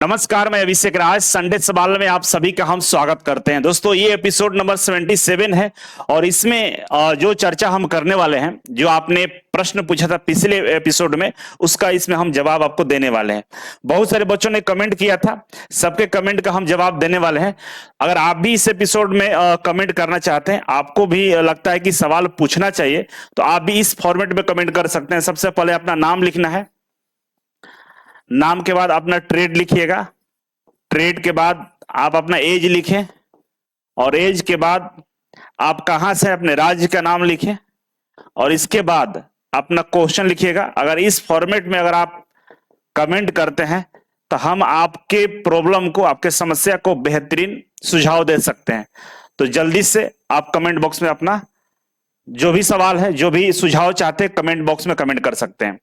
नमस्कार, मैं अभिषेक राज। संडे सवाल में आप सभी का हम स्वागत करते हैं। दोस्तों, ये एपिसोड नंबर 77 है और इसमें जो चर्चा हम करने वाले हैं, जो आपने प्रश्न पूछा था पिछले एपिसोड में, उसका इसमें हम जवाब आपको देने वाले हैं। बहुत सारे बच्चों ने कमेंट किया था, सबके कमेंट का हम जवाब देने वाले हैं। अगर आप भी इस एपिसोड में कमेंट करना चाहते हैं, आपको भी लगता है कि सवाल पूछना चाहिए, तो आप भी इस फॉर्मेट में कमेंट कर सकते हैं। सबसे पहले अपना नाम लिखना है, नाम के बाद अपना ट्रेड लिखिएगा, ट्रेड के बाद आप अपना एज लिखें और एज के बाद आप कहां से अपने राज्य का नाम लिखें और इसके बाद अपना क्वेश्चन लिखिएगा। अगर इस फॉर्मेट में अगर आप कमेंट करते हैं तो हम आपके प्रॉब्लम को, आपके समस्या को बेहतरीन सुझाव दे सकते हैं। तो जल्दी से आप कमेंट बॉक्स में अपना जो भी सवाल है, जो भी सुझाव चाहते हैं, कमेंट बॉक्स में कमेंट कर सकते हैं।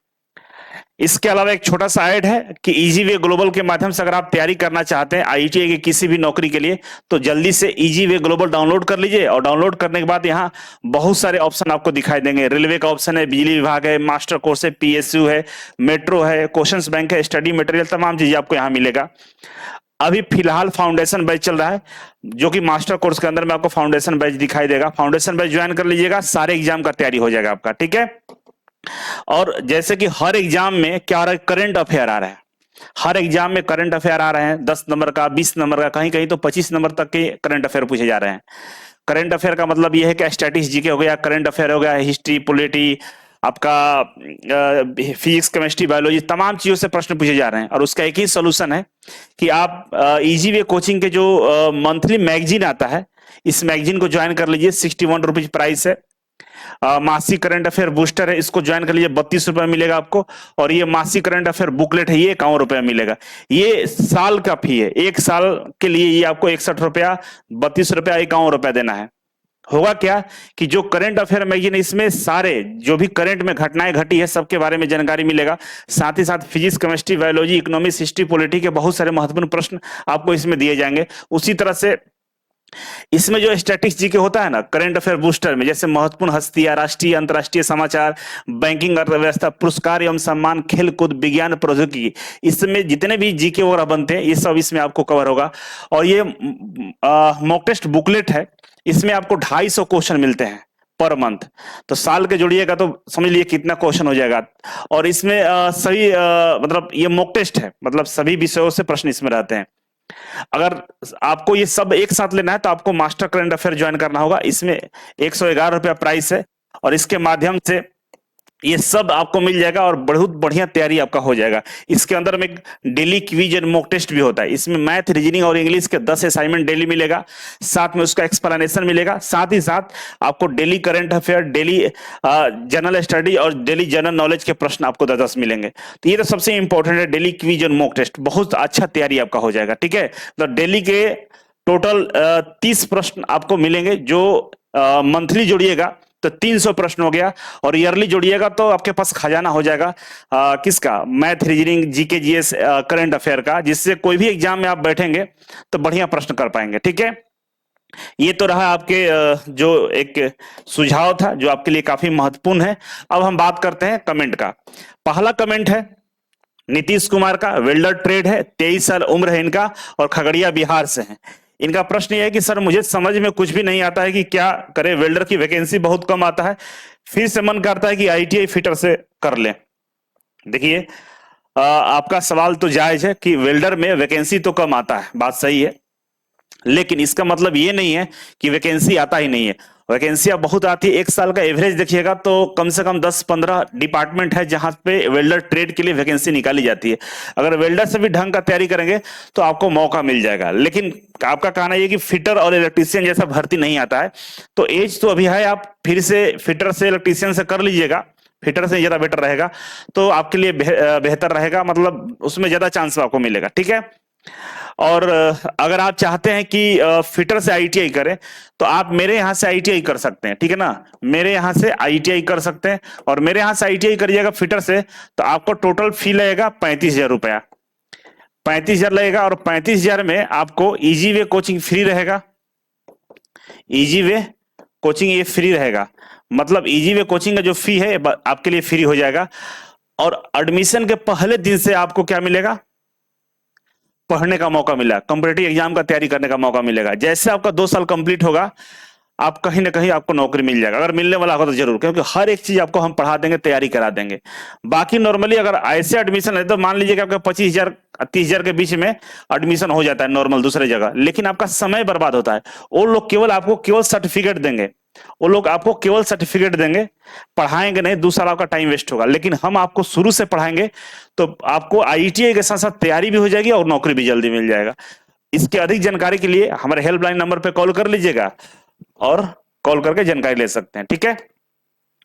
इसके अलावा एक छोटा सा ऐड है कि इजी वे ग्लोबल के माध्यम से अगर आप तैयारी करना चाहते हैं आईटीआई की किसी भी नौकरी के लिए, तो जल्दी से इजी वे ग्लोबल डाउनलोड कर लीजिए। और डाउनलोड करने के बाद यहाँ बहुत सारे ऑप्शन आपको दिखाई देंगे। रेलवे का ऑप्शन है, बिजली विभाग है, मास्टर कोर्स है, पीएसयू है, मेट्रो है, क्वेश्चंस बैंक है, स्टडी मटेरियल, तमाम चीजें आपको यहाँ मिलेगा। अभी फिलहाल फाउंडेशन बैच चल रहा है, जो कि मास्टर कोर्स के अंदर में आपको फाउंडेशन बैच दिखाई देगा। फाउंडेशन बैच ज्वाइन कर लीजिएगा, सारे एग्जाम का तैयारी हो जाएगा आपका, ठीक है। और जैसे कि हर एग्जाम में क्या आ रहा है, करंट अफेयर आ रहा है। हर एग्जाम में करंट अफेयर आ रहे हैं, 10 नंबर का, 20 नंबर का, कहीं कहीं तो 25 नंबर तक के करंट अफेयर पूछे जा रहे हैं। करंट अफेयर का मतलब यह है कि स्टैटिस्टिक्स जीके हो गया, करंट अफेयर हो गया, हिस्ट्री, पॉलिटी, आपका फिजिक्स, केमिस्ट्री, बायोलॉजी, तमाम चीजों से प्रश्न पूछे जा रहे हैं। और उसका एक ही सोल्यूशन है कि आप इजी वे कोचिंग के जो मंथली मैगजीन आता है, इस मैगजीन को ज्वाइन कर लीजिए। 61 रुपीज प्राइस है। मासिक करंट अफेयर बूस्टर है, इसको ज्वाइन कर लीजिए, 32 रुपए मिलेगा आपको। और ये मासिक करंट अफेयर बुकलेट है, ये 51 रुपया मिलेगा। ये साल का फी है, एक साल के लिए ये आपको 61 रुपया, 32 रुपया, 51 रुपया देना है। होगा क्या कि जो करंट अफेयर मैगजीन, इसमें सारे जो भी करंट में घटनाएं घटी है सबके बारे में जानकारी मिलेगा। साथ ही साथ physics, chemistry, biology, economics, history, polity के बहुत सारे महत्वपूर्ण प्रश्न आपको इसमें दिए जाएंगे। उसी तरह से इसमें जो स्टैटिस्टिक्स जीके होता है ना, करंट अफेयर बूस्टर में, जैसे महत्वपूर्ण हस्तियां, राष्ट्रीय अंतर्राष्ट्रीय समाचार, बैंकिंग, अर्थव्यवस्था, पुरस्कार एवं सम्मान, खेल कूद, विज्ञान, प्रौद्योगिकी, इसमें जितने भी जीके वगैरह बनते हैं, ये सब इसमें आपको कवर होगा। और ये मॉक टेस्ट बुकलेट है, इसमें आपको 250 क्वेश्चन मिलते हैं पर मंथ। तो साल के जोड़िएगा तो समझ लीजिए कितना क्वेश्चन हो जाएगा। और इसमें सभी मतलब ये मॉक टेस्ट है, मतलब सभी विषयों से प्रश्न इसमें रहते हैं। अगर आपको ये सब एक साथ लेना है तो आपको मास्टर करंट अफेयर ज्वाइन करना होगा। इसमें 111 रुपया प्राइस है और इसके माध्यम से ये सब आपको मिल जाएगा और बहुत बढ़िया तैयारी आपका हो जाएगा। इसके अंदर में daily quiz and mock test भी होता है। इसमें मैथ, रीजनिंग और इंग्लिश के 10 असाइनमेंट डेली मिलेगा, साथ में उसका एक्सप्लेनेशन मिलेगा। साथ ही साथ आपको daily current affair, daily general study और डेली जनरल नॉलेज के प्रश्न आपको 10 मिलेंगे। तो ये तो सबसे इंपॉर्टेंट है, daily quiz and mock test, बहुत अच्छा तैयारी आपका हो जाएगा, ठीक है। तो डेली के टोटल 30 प्रश्न आपको मिलेंगे, जो मंथली जोड़िएगा तो 300 प्रश्न हो गया, और ईयरली जोड़िएगा तो आपके पास खजाना हो जाएगा किसका, math, reasoning, GK, GS, current affair का, जिससे कोई भी एग्जाम में आप बैठेंगे तो बढ़िया प्रश्न कर पाएंगे, ठीक है। ये तो रहा आपके जो एक सुझाव था, जो आपके लिए काफी महत्वपूर्ण है। अब हम बात करते हैं कमेंट का। पहला कमेंट है नीतीश कुमार का, वेल्डर ट्रेड है, 23 साल उम्र है इनका और खगड़िया बिहार से है। इनका प्रश्न यह है कि सर, मुझे समझ में कुछ भी नहीं आता है कि क्या करें, वेल्डर की वैकेंसी बहुत कम आता है, फिर से मन करता है कि आईटीआई फिटर से कर लें। देखिए, आपका सवाल तो जायज है कि वेल्डर में वैकेंसी तो कम आता है, बात सही है, लेकिन इसका मतलब ये नहीं है कि वैकेंसी आता ही नहीं है। वैकेंसियां बहुत आती है। एक साल का एवरेज देखिएगा तो कम से कम 10-15 डिपार्टमेंट है जहां पे वेल्डर ट्रेड के लिए वैकेंसी निकाली जाती है। अगर वेल्डर से भी ढंग का तैयारी करेंगे तो आपको मौका मिल जाएगा। लेकिन आपका कहना यह कि फिटर और इलेक्ट्रीशियन जैसा भर्ती नहीं आता है, तो एज तो अभी है, आप फिर से फिटर से, इलेक्ट्रीशियन से कर लीजिएगा, फिटर से ज्यादा बेटर रहेगा, तो आपके लिए बेहतर रहेगा, मतलब उसमें ज्यादा चांस आपको मिलेगा, ठीक है। और अगर आप चाहते हैं कि फिटर से आईटीआई करें तो आप मेरे यहां से आईटीआई कर सकते हैं, ठीक है ना। मेरे यहां से आईटीआई कर सकते हैं, और मेरे यहां से आईटीआई करिएगा फिटर से तो आपको टोटल फी लगेगा 35,000 रुपया। 35,000 लगेगा, और 35,000 में आपको इजी वे कोचिंग फ्री रहेगा। इजी वे कोचिंग ये फ्री रहेगा, मतलब इजी वे कोचिंग का जो फी है आपके लिए फ्री हो जाएगा। और एडमिशन के पहले दिन से आपको क्या मिलेगा, पढ़ने का मौका मिला, कॉम्पिटिटिव एग्जाम का तैयारी करने का मौका मिलेगा। जैसे आपका 2 साल कंप्लीट होगा, आप कहीं ना कहीं आपको नौकरी मिल जाएगा, अगर मिलने वाला होगा तो जरूर, क्योंकि हर एक चीज आपको हम पढ़ा देंगे, तैयारी करा देंगे। बाकी नॉर्मली अगर ऐसे एडमिशन है तो मान लीजिए कि आपका 25,000 30,000 के बीच में एडमिशन हो जाता है नॉर्मल दूसरे जगह, लेकिन आपका समय बर्बाद होता है। वो लोग केवल आपको केवल सर्टिफिकेट देंगे, वो लोग आपको केवल सर्टिफिकेट देंगे, पढ़ाएंगे नहीं, 2 साल आपका टाइम वेस्ट होगा। लेकिन हम आपको शुरू से पढ़ाएंगे तो आपको आईटीआई के साथ साथ तैयारी भी हो जाएगी और नौकरी भी जल्दी मिल जाएगा। इसके अधिक जानकारी के लिए हमारे हेल्पलाइन नंबर पे कॉल कर लीजिएगा और कॉल करके जानकारी ले सकते हैं, ठीक है।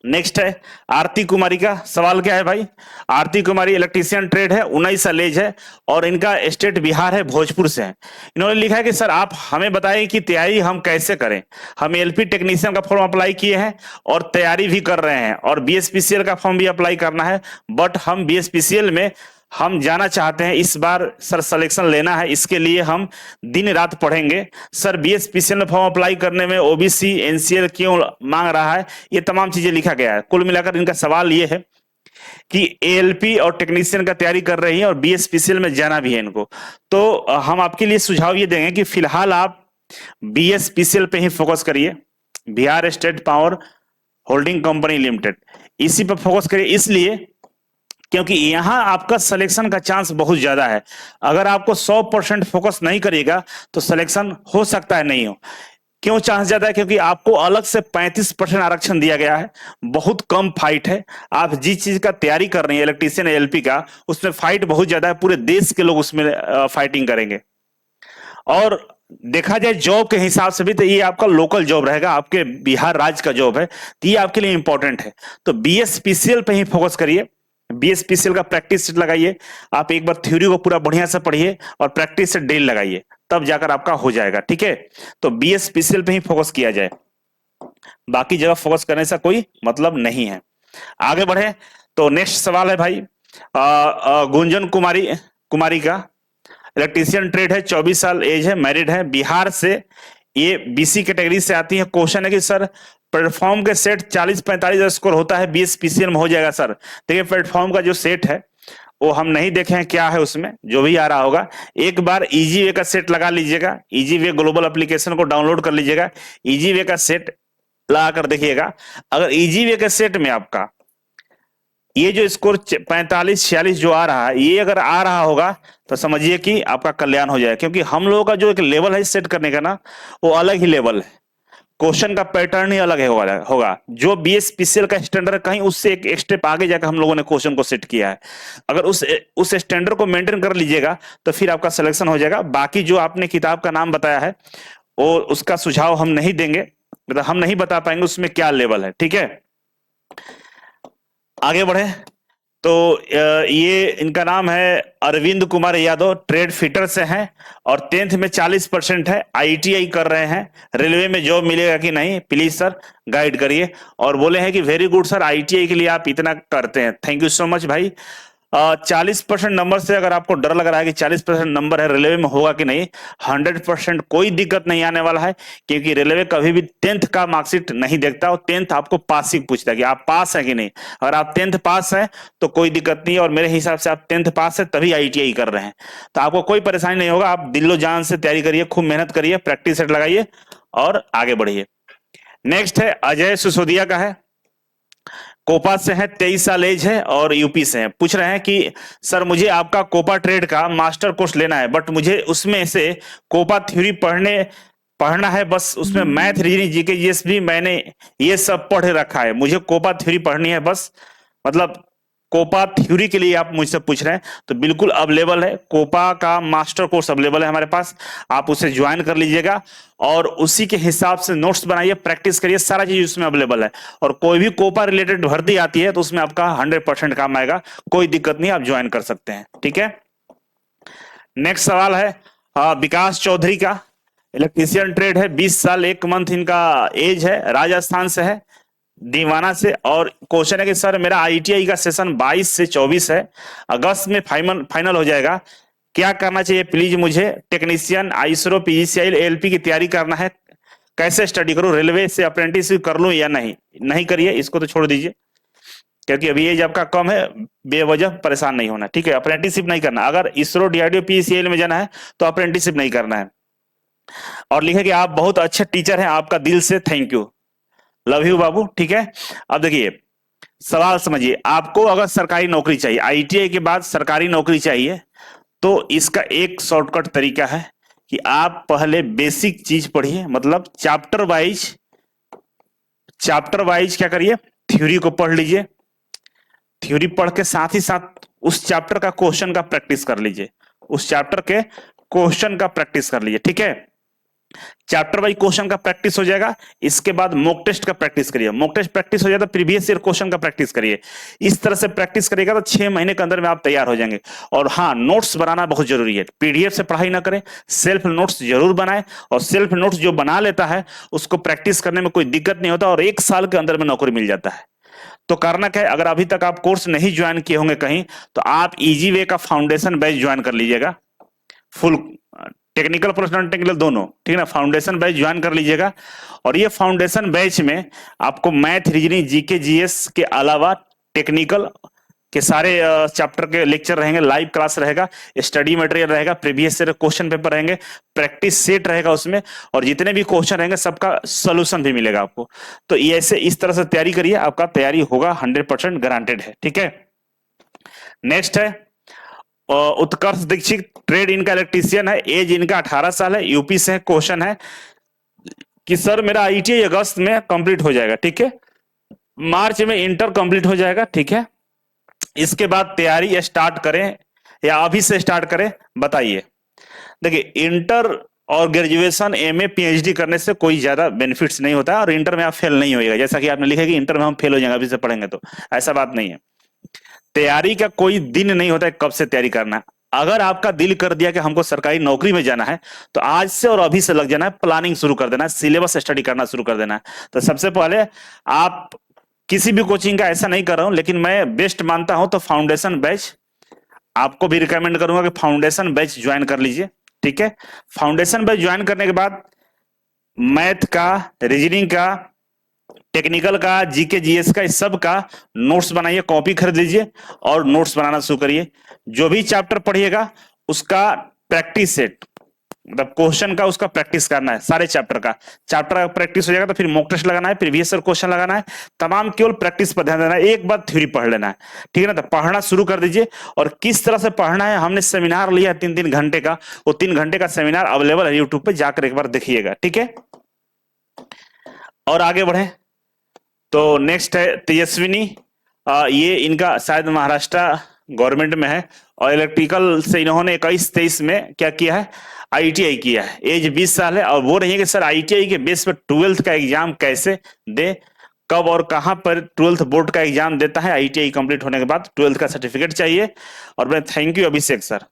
नेक्स्ट है आरती कुमारी का सवाल। क्या है भाई? आरती कुमारी इलेक्ट्रीशियन ट्रेड है, 19 साल एज है और इनका स्टेट बिहार है, भोजपुर से है। इन्होंने लिखा है कि सर आप हमें बताएं कि तैयारी हम कैसे करें। हम एलपी टेक्नीशियन का फॉर्म अप्लाई किए हैं और तैयारी भी कर रहे हैं, और बीएसपीसीएल का फॉर्म भी अप्लाई करना है, बट हम बीएसपीसीएल में हम जाना चाहते हैं, इस बार सर सिलेक्शन लेना है, इसके लिए हम दिन रात पढ़ेंगे। सर बीएसपीसीएल में फॉर्म अप्लाई करने में ओबीसी एनसीएल क्यों मांग रहा है? ये तमाम चीजें लिखा गया है। कुल मिलाकर इनका सवाल ये है कि एएलपी और टेक्नीशियन का तैयारी कर रही है और बीएसपीसीएल में जाना भी है इनको। तो हम आपके लिए सुझाव ये देंगे कि फिलहाल आप बीएसपीसीएल पे ही फोकस करिए, Bihar state power holding company limited, इसी पर फोकस करिए, इसलिए क्योंकि यहां आपका सिलेक्शन का चांस बहुत ज्यादा है। अगर आपको 100% फोकस नहीं करिएगा तो सिलेक्शन हो सकता है नहीं हो। क्यों चांस ज्यादा है? क्योंकि आपको अलग से 35% आरक्षण दिया गया है, बहुत कम फाइट है। आप जिस चीज का तैयारी कर रही है इलेक्ट्रीशियन एलपी का, उसमें फाइट बहुत ज्यादा है, पूरे देश के लोग उसमें फाइटिंग करेंगे। और देखा जाए जॉब के हिसाब से भी तो ये आपका लोकल जॉब रहेगा, आपके बिहार राज्य का जॉब है, तो ये आपके लिए इंपॉर्टेंट है। तो बीएसपीसीएल पे ही फोकस करिए, बीएसपीसीएल का प्रैक्टिस सेट लगाइए। आप एक बार थ्योरी को पूरा बढ़िया से पढ़िए और प्रैक्टिस सेट डेली लगाइए, तब जाकर आपका हो जाएगा, ठीक है। तो बीएसपीसीएल पे ही फोकस किया जाए, बाकी जगह फोकस करने से कोई मतलब नहीं है। आगे बढ़े तो नेक्स्ट सवाल है भाई गुंजन कुमारी का, इलेक्ट्रीशियन ट्रेड है, 24 साल एज है, मैरिड है, बिहार से, ये बीसी कैटेगरी से आती है। क्वेश्चन है कि सर प्लेटफॉर्म के सेट 40-45 स्कोर होता है, बीएसपीसीएल में हो जाएगा सर? देखिए प्लेटफॉर्म का जो सेट है वो हम नहीं देखे हैं क्या है उसमें, जो भी आ रहा होगा एक बार इजी वे का सेट लगा लीजिएगा, इजी वे ग्लोबल एप्लीकेशन को डाउनलोड कर लीजिएगा, इजी वे का सेट लगा कर देखिएगा। अगर इजी वे के सेट में आपका ये जो स्कोर 45-46 जो आ रहा है, ये अगर आ रहा होगा तो समझिए कि आपका कल्याण हो जाएगा। क्योंकि हम लोगों का जो एक लेवल है सेट करने का ना, वो अलग ही लेवल है, क्वेश्चन का पैटर्न ही अलग है होगा। जो बीएसपीसीएल का स्टैंडर्ड कहीं उससे एक स्टेप आगे जाकर हम लोगों ने क्वेश्चन को सेट किया है। अगर उस स्टैंडर्ड को मेंटेन कर लीजिएगा तो फिर आपका सिलेक्शन हो जाएगा। बाकी जो आपने किताब का नाम बताया है वो उसका सुझाव हम नहीं देंगे, मतलब हम नहीं बता पाएंगे उसमें क्या लेवल है, ठीक है। आगे बढ़े तो ये इनका नाम है अरविंद कुमार यादव, ट्रेड फिटर से हैं और 10th में 40% है, आईटीआई कर रहे हैं। रेलवे में जॉब मिलेगा कि नहीं प्लीज सर गाइड करिए। और बोले हैं कि वेरी गुड सर, आईटीआई के लिए आप इतना करते हैं, थैंक यू सो मच भाई। 40% नंबर से अगर आपको डर लग रहा है कि 40% नंबर है रेलवे में होगा कि नहीं, 100% कोई दिक्कत नहीं आने वाला है। क्योंकि रेलवे कभी भी 10th का मार्कशीट नहीं देखता, और 10th आपको पासिंग पूछता है कि आप पास है कि नहीं। अगर आप 10th पास है तो कोई दिक्कत नहीं, और मेरे हिसाब से आप 10th पास है तभी आईटीआई कर रहे हैं, तो आपको कोई परेशानी नहीं होगा। आप दिलो जान से तैयारी करिए, खूब मेहनत करिए, प्रैक्टिस सेट लगाइए और आगे बढ़िए। नेक्स्ट है अजय सिसोदिया का है, कोपा से है, 23 साल एज है और यूपी से है। पूछ रहे हैं कि सर मुझे आपका कोपा ट्रेड का मास्टर कोर्स लेना है, बट मुझे उसमें से कोपा थ्योरी पढ़ना है, बस उसमें मैथ रीजनिंग जीके जीएस भी मैंने ये सब पढ़ रखा है, मुझे कोपा थ्योरी पढ़नी है बस। मतलब कोपा थ्योरी के लिए आप मुझसे पूछ रहे हैं, तो बिल्कुल अवेलेबल है, कोपा का मास्टर कोर्स अवेलेबल है हमारे पास, आप उसे ज्वाइन कर लीजिएगा और उसी के हिसाब से नोट्स बनाइए, प्रैक्टिस करिए, सारा चीज उसमें अवेलेबल है। और कोई भी कोपा रिलेटेड भर्ती आती है तो उसमें आपका 100% काम आएगा, कोई दिक्कत नहीं, आप ज्वाइन कर सकते हैं, ठीक है। नेक्स्ट सवाल है विकास चौधरी का, इलेक्ट्रीशियन ट्रेड है, 20 साल 1 मंथ इनका एज है, राजस्थान से है, दीवाना से। और क्वेश्चन है कि सर मेरा आईटीआई का सेशन 22 से 24 है, अगस्त में फाइनल हो जाएगा, क्या करना चाहिए प्लीज मुझे? टेक्नीशियन आईएसआर पीजीसीआई एलपी की तैयारी करना है, कैसे स्टडी करूं? रेलवे से अप्रेंटिस कर लूं या नहीं? नहीं करिए, इसको तो छोड़ दीजिए। क्योंकि अभी एज आपका कम है, बेवजह परेशान नहीं होना, ठीक है। अप्रेंटिसशिप नहीं करना, अगर इसरो डीआरडीओ पीसीएल में जाना है तो अप्रेंटिसशिप नहीं करना है। और लिखे कि आप बहुत अच्छे टीचर हैं, आपका दिल से थैंक यू, लव यू बाबू, ठीक है। अब देखिए सवाल समझिए, आपको अगर सरकारी नौकरी चाहिए, आईटीआई के बाद सरकारी नौकरी चाहिए, तो इसका एक शॉर्टकट तरीका है कि आप पहले बेसिक चीज पढ़िए, मतलब चैप्टर वाइज क्या करिए, थ्योरी को पढ़ लीजिए। थ्योरी पढ़ के साथ ही साथ उस चैप्टर का क्वेश्चन का प्रैक्टिस कर लीजिए, उस चैप्टर के क्वेश्चन का प्रैक्टिस कर लीजिए, ठीक है। चैप्टर वाइज क्वेश्चन का प्रैक्टिस हो जाएगा, इसके बाद मॉक टेस्ट का प्रैक्टिस करिए, मॉक टेस्ट प्रैक्टिस हो जाता है, प्रीवियस ईयर क्वेश्चन का प्रैक्टिस करिए। इस तरह से प्रैक्टिस करिएगा तो 6 महीने के अंदर में आप तैयार हो जाएंगे। और हाँ, नोट्स बनाना बहुत जरूरी है, पीडीएफ से पढ़ाई ना करें, सेल्फ नोट्स जरूर बनाएं। और सेल्फ नोट्स जो बना लेता है उसको प्रैक्टिस करने में कोई दिक्कत नहीं होता, और 1 साल के अंदर में नौकरी मिल जाता है। तो करना क्या है, अगर अभी तक आप कोर्स नहीं ज्वाइन किए होंगे कहीं, तो आप इजी वे का फाउंडेशन बैच ज्वाइन कर लीजिएगा, full technical plus non technical दोनों, ठीक है ना। फाउंडेशन बैच ज्वाइन कर लीजिएगा, और ये फाउंडेशन बैच में आपको मैथ, रीजनिंग, जीके, जीएस के अलावा टेक्निकल के सारे चैप्टर के लेक्चर रहेंगे, लाइव क्लास रहेगा, स्टडी मटेरियल रहेगा, प्रीवियस ईयर क्वेश्चन पेपर रहेंगे, प्रैक्टिस सेट रहेगा उसमें, और जितने भी क्वेश्चन रहेंगे सबका सोल्यूशन भी मिलेगा आपको। तो ये ऐसे इस तरह से तैयारी करिए, आपका तैयारी होगा 100% गारंटेड है, ठीक है। नेक्स्ट है उत्कर्ष दीक्षित, ट्रेड इनका इलेक्ट्रीशियन है, एज इनका 18 साल है, यूपी से है। क्वेश्चन है कि सर मेरा आईटीआई अगस्त में कंप्लीट हो जाएगा, ठीक है, मार्च में इंटर कंप्लीट हो जाएगा, ठीक है, इसके बाद तैयारी स्टार्ट करें या अभी से स्टार्ट करें, बताइए। देखिए इंटर और ग्रेजुएशन, एमए, पीएचडी करने से कोई ज्यादा बेनिफिट्स नहीं होता है, और इंटर में आप फेल नहीं होएगा, जैसा कि आपने लिखा कि इंटर में हम फेल हो जाएंगे अभी से पढ़ेंगे, तो ऐसा बात नहीं है। तैयारी का कोई दिन नहीं होता है कब से तैयारी करना है। अगर आपका दिल कर दिया कि हमको सरकारी नौकरी में जाना है, तो आज से और अभी से लग जाना है, प्लानिंग शुरू कर देना है, सिलेबस स्टडी करना शुरू कर देना है। तो सबसे पहले आप किसी भी कोचिंग का ऐसा नहीं कर रहा हूं, लेकिन मैं बेस्ट मानता हूं तो फाउंडेशन बैच आपको भी रिकमेंड करूंगा कि फाउंडेशन बैच ज्वाइन कर लीजिए, ठीक है। फाउंडेशन बैच ज्वाइन करने के बाद मैथ का, रीजनिंग का, टेक्निकल का, जीके, जीएस का, इस सब का नोट्स बनाइए, कॉपी खरीद लीजिए और नोट्स बनाना शुरू करिए। जो भी चैप्टर पढ़िएगा उसका प्रैक्टिस सेट, मतलब क्वेश्चन का उसका प्रैक्टिस करना है, सारे चैप्टर का प्रैक्टिस हो जाएगा तो फिर मॉक टेस्ट लगाना है, प्रीवियस ईयर क्वेश्चन लगाना है, तमाम केवल प्रैक्टिस पर ध्यान देना है, एक बार थ्योरी पढ़ लेना है, ठीक है ना। तो पढ़ना शुरू कर दीजिए। और किस तरह से पढ़ना है, हमने सेमिनार लिया 3-3 घंटे का, वो 3 घंटे का सेमिनार अवेलेबल है यूट्यूब पे, जाकर एक बार देखिएगा, ठीक है। और आगे बढ़े तो नेक्स्ट है तेजस्विनी, ये इनका शायद महाराष्ट्र गवर्नमेंट में है, और इलेक्ट्रिकल से इन्होंने 21-23 में क्या किया है, आईटीआई किया है, एज 20 साल है। और वो रही है कि सर आईटीआई के बेस पर 12th का एग्जाम कैसे दे, कब और कहां पर 12th बोर्ड का एग्जाम देता है, आईटीआई कंप्लीट होने के बाद 12th का सर्टिफिकेट चाहिए। और मैं thank you Abhishek sir,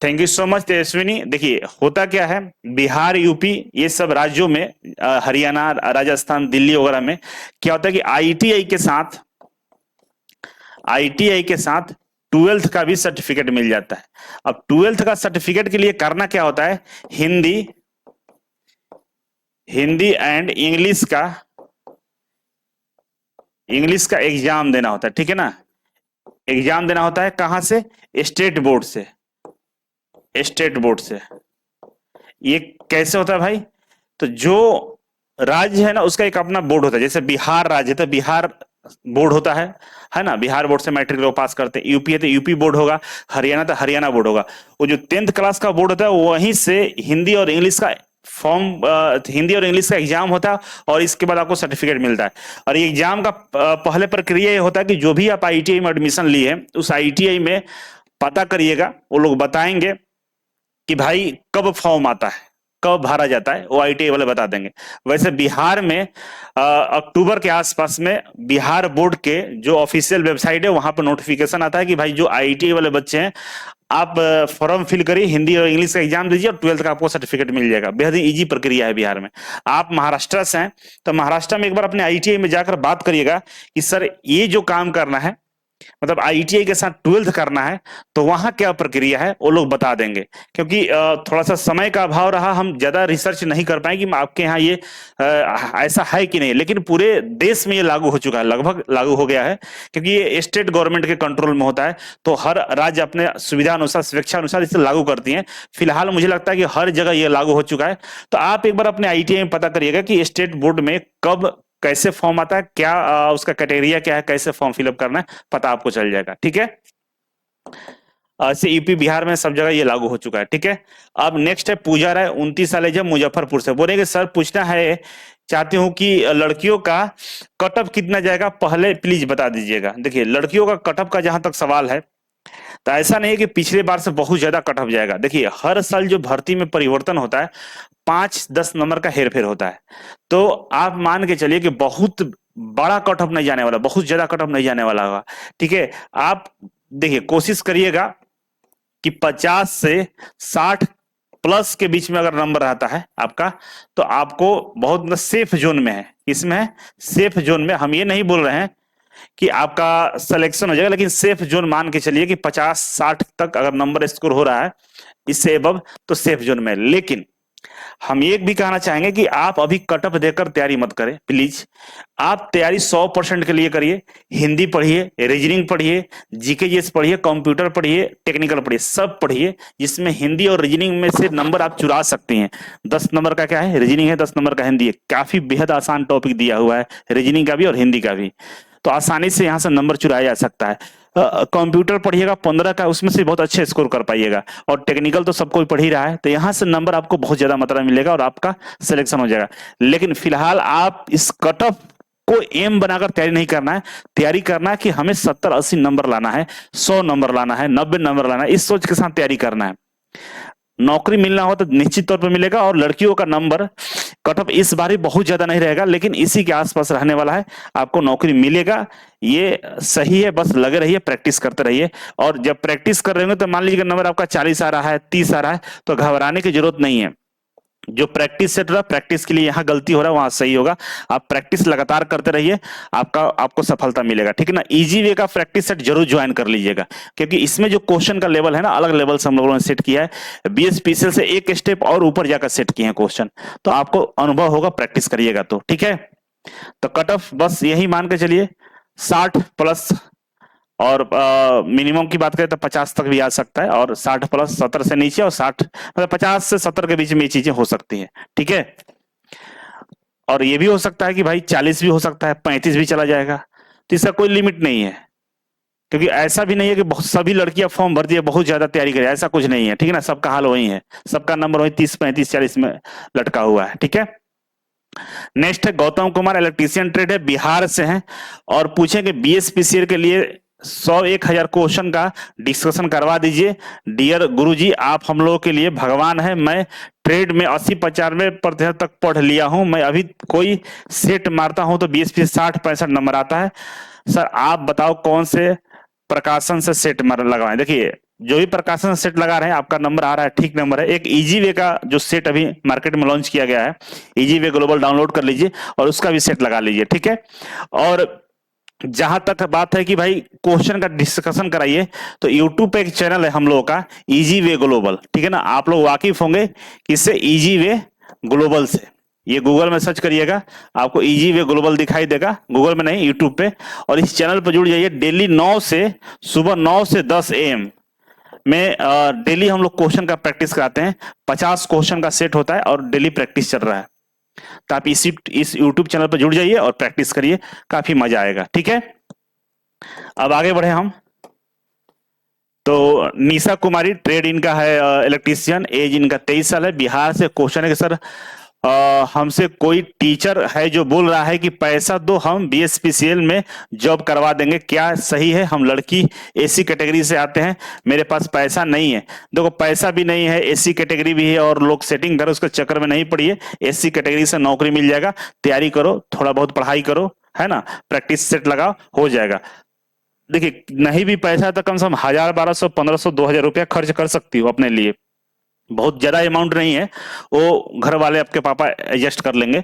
thank you so much Tejaswini. देखिए होता क्या है, बिहार, यूपी, ये सब राज्यों में, हरियाणा, राजस्थान, दिल्ली वगैरह में क्या होता है कि आईटीआई के साथ 12th का भी सर्टिफिकेट मिल जाता है। अब 12th का सर्टिफिकेट के लिए करना क्या होता है, हिंदी एंड इंग्लिश का एग्जाम देना होता है, ठीक है ना। एग्जाम देना होता है कहां से, स्टेट बोर्ड से। ये कैसे होता है भाई, तो जो राज्य है ना उसका एक अपना बोर्ड होता है, जैसे बिहार राज्य है तो बिहार बोर्ड होता है ना, बिहार बोर्ड से मैट्रिक लोग पास करते हैं। यूपी है तो यूपी बोर्ड होगा, हरियाणा तो हरियाणा बोर्ड होगा। वो जो 10th क्लास का बोर्ड होता है वहीं से हिंदी और इंग्लिश का एग्जाम होता है, और इसके बाद आपको सर्टिफिकेट मिलता है। और ये एग्जाम का पहले प्रक्रिया ये होता है कि जो भी आप आईटीआई में एडमिशन लिए हैं, उस आईटीआई में पता करिएगा, वो लोग बताएंगे कि भाई कब फॉर्म आता है, कब भरा जाता है, वो आईटीआई वाले बता देंगे। वैसे बिहार में अक्टूबर के आसपास में बिहार बोर्ड के जो ऑफिशियल वेबसाइट है वहां पर नोटिफिकेशन आता है कि भाई जो आईटीआई वाले बच्चे हैं आप फॉर्म फिल करिए, हिंदी और इंग्लिश का एग्जाम दीजिए और 12th का आपको सर्टिफिकेट मिल जाएगा। बेहद ही इजी प्रक्रिया है बिहार में। आप महाराष्ट्र से हैं तो महाराष्ट्र में एक बार अपने आईटीआई में जाकर बात करिएगा कि सर ये जो काम करना है मतलब आईटीआई के साथ 12th करना है, तो वहां क्या प्रक्रिया है वो लोग बता देंगे। क्योंकि थोड़ा सा समय का अभाव रहा, हम ज्यादा रिसर्च नहीं कर पाए कि आपके यहाँ ये ऐसा है कि नहीं, लेकिन पूरे देश में ये लागू हो चुका है, लगभग लागू हो गया है। क्योंकि ये स्टेट गवर्नमेंट के कंट्रोल में होता है, तो हर राज्य अपने सुविधा अनुसार, स्वेच्छा अनुसार इसे लागू करती है। फिलहाल मुझे लगता है कि हर जगह ये लागू हो चुका है। तो आप एक बार अपने आईटीआई में पता करिएगा कि स्टेट बोर्ड में कब कैसे फॉर्म आता है, क्या उसका क्राइटेरिया क्या है, कैसे फॉर्म फिलअप करना है, पता आपको चल जाएगा। ठीक है, ऐसे यूपी बिहार में सब जगह ये लागू हो चुका है। ठीक है, अब नेक्स्ट है पूजा राय, 29 साल है, जब मुजफ्फरपुर से। बोलेंगे सर पूछना है, चाहती हूं कि लड़कियों का कटअप कितना जाएगा, पहले प्लीज बता दीजिएगा। देखिए, लड़कियों का कटअप का जहां तक सवाल है, तो ऐसा नहीं है कि पिछले बार से बहुत ज्यादा कटअप जाएगा। देखिए, हर साल जो भर्ती में परिवर्तन होता है, 5-10 नंबर का हेरफेर होता है। तो आप मान के चलिए कि बहुत बड़ा कटअप नहीं जाने वाला, बहुत ज्यादा कटअप नहीं जाने वाला होगा। ठीक है, आप देखिए, कोशिश करिएगा कि 50 से 60 प्लस के बीच में अगर नंबर रहता है आपका, तो आपको बहुत सेफ जोन में है। इसमें है सेफ जोन में। हम ये नहीं बोल रहे हैं कि आपका सिलेक्शन हो जाएगा, लेकिन सेफ जोन मान के चलिए कि 50-60 तक अगर नंबर स्कोर हो रहा है, इससे एबव, तो सेफ जोन में। लेकिन हम ये भी कहना चाहेंगे कि आप अभी कटअप देकर तैयारी मत करें प्लीज। आप तैयारी 100% के लिए करिए। हिंदी पढ़िए, रीजनिंग पढ़िए, जीके जीएस पढ़िए, कंप्यूटर पढ़िए, टेक्निकल पढ़िए, सब पढ़िए, जिसमें हिंदी और रीजनिंग में से नंबर आप चुरा सकते हैं। 10 नंबर का क्या है, रीजनिंग है, 10 नंबर का हिंदी है। काफी बेहद आसान टॉपिक दिया हुआ है, रीजनिंग का भी और हिंदी का भी। तो आसानी से यहां से नंबर चुराया जा सकता है। कंप्यूटर पढ़िएगा 15 का, उसमें से बहुत अच्छे स्कोर कर पाइएगा। और टेक्निकल तो सब कोई पढ़ ही रहा है, तो यहां से नंबर आपको बहुत ज्यादा मात्रा में मिलेगा और आपका सिलेक्शन हो जाएगा। लेकिन फिलहाल आप इस कट ऑफ को एम बनाकर तैयारी नहीं करना है। तैयारी करना है कि हमें 70-80 नंबर लाना है, 100 नंबर लाना है, 90 नंबर लाना है, इस सोच के साथ तैयारी करना है। नौकरी मिलना हो तो निश्चित तौर पर मिलेगा। और लड़कियों का नंबर कट ऑफ इस बार ही बहुत ज्यादा नहीं रहेगा, लेकिन इसी के आसपास रहने वाला है, आपको नौकरी मिलेगा, ये सही है। बस लगे रहिए, प्रैक्टिस करते रहिए। और जब प्रैक्टिस कर रहे होंगे तो मान लीजिए नंबर आपका 40 आ रहा है, 30 आ रहा है, तो घबराने की जरूरत नहीं है। जो प्रैक्टिस सेट रहा, प्रैक्टिस के लिए यहां गलती हो रहा है वहां सही होगा। आप प्रैक्टिस लगातार करते रहिए, आपको सफलता मिलेगा। ठीक है ना, इजी वे का प्रैक्टिस सेट जरूर ज्वाइन कर लीजिएगा, क्योंकि इसमें जो क्वेश्चन का लेवल है ना, अलग लेवल से हम लोगों ने सेट किया है। बीएसपीसीएल से एक स्टेप और ऊपर जाकर सेट किए हैं क्वेश्चन, तो आपको अनुभव होगा, प्रैक्टिस करिएगा तो। ठीक है, तो कट ऑफ बस यही मान के चलिए 60 प्लस, और मिनिमम की बात करें तो 50 तक भी आ सकता है, और 60 प्लस, 70 से नीचे, और 60 मतलब 50 से 70 के बीच में ये चीजें हो सकती हैं। ठीक है, और ये भी हो सकता है कि भाई 40 भी हो सकता है, 35 भी चला जाएगा, तो इसका कोई लिमिट नहीं है। क्योंकि ऐसा भी नहीं है कि बहुत सभी लड़कियां फॉर्म भर दिए, बहुत ज्यादा तैयारी करें, ऐसा कुछ नहीं है। ठीक है ना, सबका हाल वही है, सबका नंबर वही 30, 35, 40 में लटका हुआ है। ठीक है, नेक्स्ट है गौतम कुमार, इलेक्ट्रीशियन ट्रेड है, बिहार से हैं, और पूछेंगे बीएसपीसीएल के लिए 100-1000 क्वेश्चन का डिस्कशन करवा दीजिए। डियर गुरुजी, आप हम लोगों के लिए भगवान है। मैं ट्रेड में 80-95% तक पढ़ लिया हूं। मैं अभी कोई सेट मारता हूं तो बीएसपी 60-65 नंबर आता है। सर आप बताओ कौन से प्रकाशन से सेट मार लगवाएं। देखिए, जो भी प्रकाशन सेट लगा रहे हैं, आपका नंबर आ रहा है, ठीक नंबर है। एक इजी वे का जो सेट अभी मार्केट में लॉन्च किया गया है, इजी वे ग्लोबल, डाउनलोड कर लीजिए और उसका भी सेट लगा लीजिए। ठीक है, और जहां तक बात है कि भाई क्वेश्चन का डिस्कशन कराइए, तो यूट्यूब पे एक चैनल है हम लोगों का, इजी वे ग्लोबल। ठीक है ना, आप लोग वाकिफ होंगे किससे, इजी वे ग्लोबल से। ये गूगल में सर्च करिएगा, आपको इजी वे ग्लोबल दिखाई देगा, गूगल में नहीं, यूट्यूब पे। और इस चैनल पर जुड़ जाइए। डेली 9 से, सुबह 9 से 10 AM में डेली हम लोग क्वेश्चन का प्रैक्टिस कराते हैं। 50 क्वेश्चन का सेट होता है और डेली प्रैक्टिस चल रहा है। तो आप इस यूट्यूब चैनल पर जुड़ जाइए और प्रैक्टिस करिए, काफी मजा आएगा। ठीक है, अब आगे बढ़े हम। तो निशा कुमारी, ट्रेड इनका है इलेक्ट्रीशियन, एज इनका 23 साल है, बिहार से। क्वेश्चन है कि सर हमसे कोई टीचर है जो बोल रहा है कि पैसा दो, हम बीएसपीसीएल में जॉब करवा देंगे, क्या सही है? हम लड़की एसी कैटेगरी से आते हैं, मेरे पास पैसा नहीं है। देखो, पैसा भी नहीं है, एसी कैटेगरी भी है, और लोग सेटिंग करो, उसके चक्कर में नहीं पड़िए। एसी कैटेगरी से नौकरी मिल जाएगा। तैयारी करो, थोड़ा बहुत पढ़ाई करो, है ना, प्रैक्टिस सेट लगाओ, हो जाएगा। देखिए, नहीं भी पैसा तो कम से कम 1000, 1200, 1500, 2000 रुपया खर्च कर सकती हो अपने लिए। बहुत ज्यादा अमाउंट नहीं है, वो घर वाले आपके पापा एडजस्ट कर लेंगे।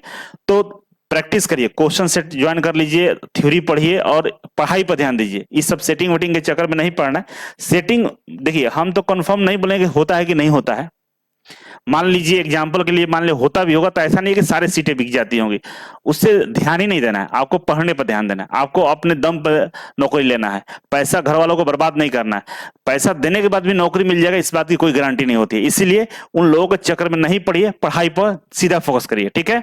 तो प्रैक्टिस करिए, क्वेश्चन सेट ज्वाइन कर लीजिए, थ्योरी पढ़िए और पढ़ाई पर ध्यान दीजिए। इस सब सेटिंग वेटिंग के चक्कर में नहीं पढ़ना है। सेटिंग देखिए, हम तो कंफर्म नहीं बोलेंगे होता है कि नहीं होता है। मान लीजिए एग्जाम्पल के लिए, मान ली होता भी होगा तो ऐसा नहीं है कि सारी सीटें बिक जाती होंगी, उससे ध्यान ही नहीं देना है। आपको पढ़ने पर ध्यान देना है, आपको अपने दम पर नौकरी लेना है। पैसा घर वालों को बर्बाद नहीं करना है। पैसा देने के बाद भी नौकरी मिल जाएगा इस बात की कोई गारंटी नहीं होती है। इसीलिए उन लोगों के चक्कर में नहीं पड़िए, पढ़ाई पर सीधा फोकस करिए, ठीक है।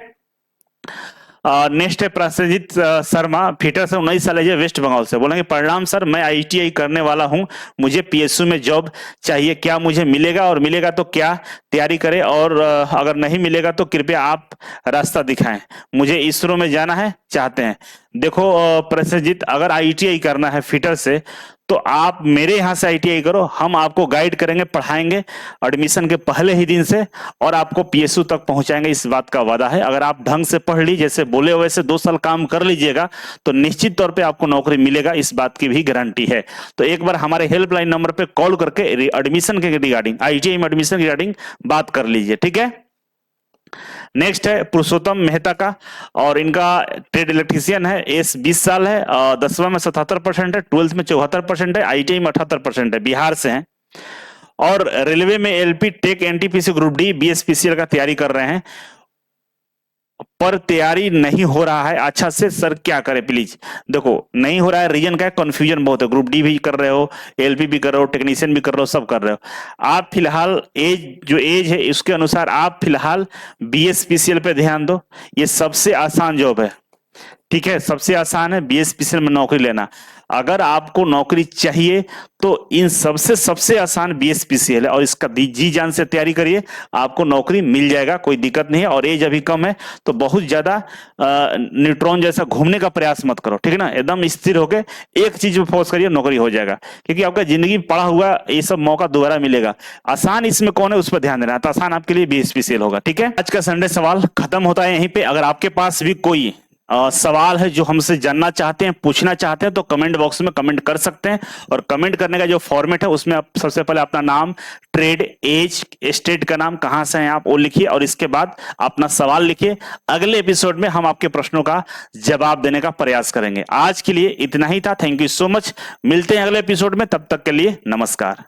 नेक्स्ट है प्रसेनजीत शर्मा, फिटर से 19 साल है, वेस्ट बंगाल से। बोलेंगे प्रणाम सर, मैं आईटीआई करने वाला हूं, मुझे पीएसयू में जॉब चाहिए, क्या मुझे मिलेगा, और मिलेगा तो क्या तैयारी करें, और अगर नहीं मिलेगा तो कृपया आप रास्ता दिखाएं, मुझे इसरो में जाना है, चाहते हैं। देखो प्रसेनजीत, अगर आईटीआई करना है फिटर से तो आप मेरे यहाँ से आईटीआई करो, हम आपको गाइड करेंगे, पढ़ाएंगे एडमिशन के पहले ही दिन से, और आपको पीएसयू तक पहुंचाएंगे, इस बात का वादा है। अगर आप ढंग से पढ़ ली, जैसे बोले वैसे 2 साल काम कर लीजिएगा तो निश्चित तौर पे आपको नौकरी मिलेगा, इस बात की भी गारंटी है। तो एक बार हमारे हेल्पलाइन नंबर पे कॉल करके एडमिशन के रिगार्डिंग, आईटीआई में एडमिशन रिगार्डिंग बात कर लीजिए, ठीक है। नेक्स्ट है पुरुषोत्तम मेहता का, और इनका ट्रेड इलेक्ट्रीशियन है, एज 20 साल है, 10वां में 77% है, 12th में 74% है, आईटीआई में 78% है, बिहार से हैं, और रेलवे में LP tech NTPC group D BSPCL का तैयारी कर रहे हैं, पर तैयारी नहीं हो रहा है अच्छा से, सर क्या करें प्लीज। देखो नहीं हो रहा है, रीजन क्या है, कंफ्यूजन बहुत है। ग्रुप डी भी कर रहे हो, एलपी भी कर रहे हो, टेक्नीशियन भी कर रहे हो, सब कर रहे हो। आप फिलहाल जो एज है उसके अनुसार आप फिलहाल बीएसपीसीएल पे ध्यान दो, ये सबसे आसान जॉब है, ठीक है, सबसे आसान है बीएसपीसीएल में नौकरी लेना। अगर आपको नौकरी चाहिए तो इन सबसे आसान बीएसपीसीएल है, और इसका जी जान से तैयारी करिए, आपको नौकरी मिल जाएगा, कोई दिक्कत नहीं है। और एज अभी कम है तो बहुत ज्यादा न्यूट्रॉन जैसा घूमने का प्रयास मत करो, ठीक है ना। एकदम स्थिर होकर एक चीज पे फोकस करिए, नौकरी हो जाएगा, क्योंकि आपका जिंदगी में पड़ा हुआ ये सब मौका दोबारा मिलेगा। आसान इसमें कौन है उस पर ध्यान देना, तो आसान आपके लिए बीएसपीसीएल होगा, ठीक है। आज का संडे सवाल खत्म होता है यहीं पे। अगर आपके पास भी कोई सवाल है जो हमसे जानना चाहते हैं, पूछना चाहते हैं, तो कमेंट बॉक्स में कमेंट कर सकते हैं। और कमेंट करने का जो फॉर्मेट है उसमें आप सबसे पहले अपना नाम, ट्रेड, एज, स्टेट का नाम, कहां से हैं आप वो लिखिए, और इसके बाद अपना सवाल लिखिए। अगले एपिसोड में हम आपके प्रश्नों का जवाब देने का प्रयास करेंगे। आज के लिए इतना ही था, थैंक यू सो मच। मिलते हैं अगले एपिसोड में, तब तक के लिए नमस्कार।